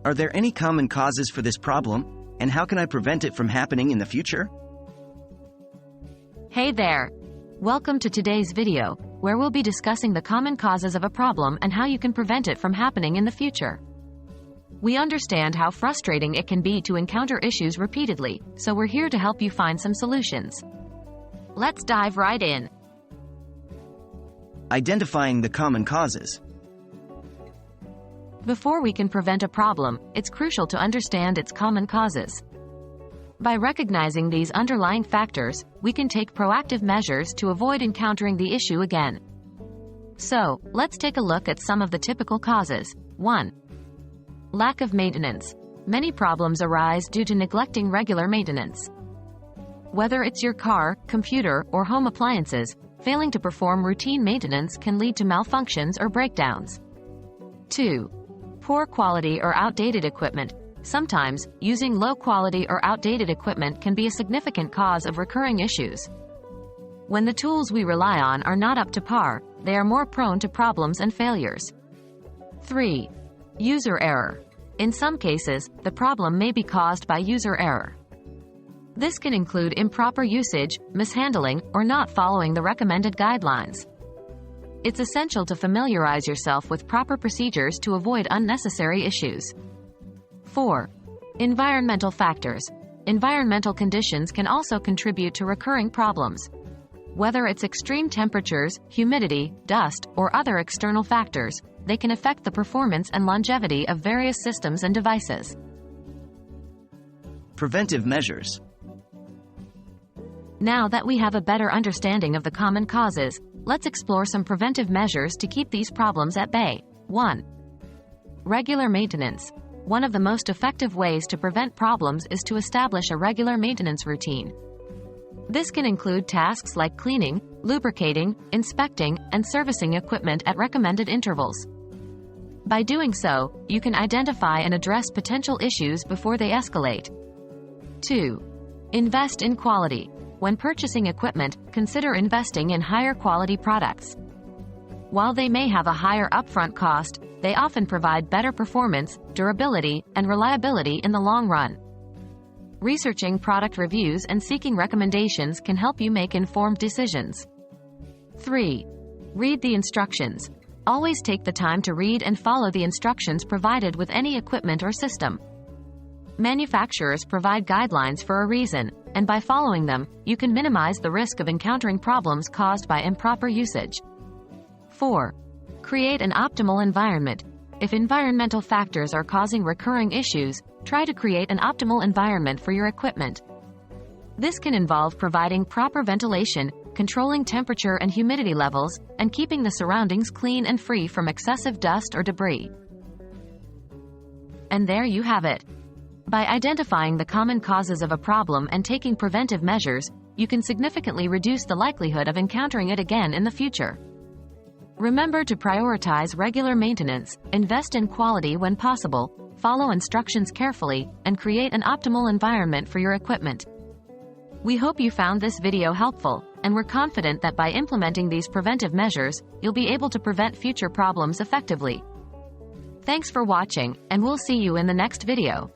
Are there any common causes for this problem, and how can I prevent it from happening in the future? Hey there! Welcome to today's video, where we'll be discussing the common causes of a problem and how you can prevent it from happening in the future. We understand how frustrating it can be to encounter issues repeatedly, so we're here to help you find some solutions. Let's dive right in. Identifying the common causes. Before we can prevent a problem, it's crucial to understand its common causes. By recognizing these underlying factors, we can take proactive measures to avoid encountering the issue again. So, let's take a look at some of the typical causes. 1. Lack of maintenance. Many problems arise due to neglecting regular maintenance. Whether it's your car, computer, or home appliances, failing to perform routine maintenance can lead to malfunctions or breakdowns. 2. Poor quality or outdated equipment. Sometimes, using low quality or outdated equipment can be a significant cause of recurring issues. When the tools we rely on are not up to par, they are more prone to problems and failures. 3. User error. In some cases, the problem may be caused by user error. This can include improper usage, mishandling, or not following the recommended guidelines. It's essential to familiarize yourself with proper procedures to avoid unnecessary issues. 4. Environmental factors. Environmental conditions can also contribute to recurring problems. Whether it's extreme temperatures, humidity, dust, or other external factors, they can affect the performance and longevity of various systems and devices. Preventive measures. Now that we have a better understanding of the common causes, let's explore some preventive measures to keep these problems at bay. 1. Regular maintenance. One of the most effective ways to prevent problems is to establish a regular maintenance routine. This can include tasks like cleaning, lubricating, inspecting, and servicing equipment at recommended intervals. By doing so, you can identify and address potential issues before they escalate. 2. Invest in quality. When purchasing equipment, consider investing in higher quality products. While they may have a higher upfront cost, they often provide better performance, durability, and reliability in the long run. Researching product reviews and seeking recommendations can help you make informed decisions. 3. Read the instructions. Always take the time to read and follow the instructions provided with any equipment or system. Manufacturers provide guidelines for a reason, and by following them, you can minimize the risk of encountering problems caused by improper usage. 4. Create an optimal environment. If environmental factors are causing recurring issues, try to create an optimal environment for your equipment. This can involve providing proper ventilation, controlling temperature and humidity levels, and keeping the surroundings clean and free from excessive dust or debris. And there you have it. By identifying the common causes of a problem and taking preventive measures, you can significantly reduce the likelihood of encountering it again in the future. Remember to prioritize regular maintenance, invest in quality when possible, follow instructions carefully, and create an optimal environment for your equipment. We hope you found this video helpful, and we're confident that by implementing these preventive measures, you'll be able to prevent future problems effectively. Thanks for watching, and we'll see you in the next video.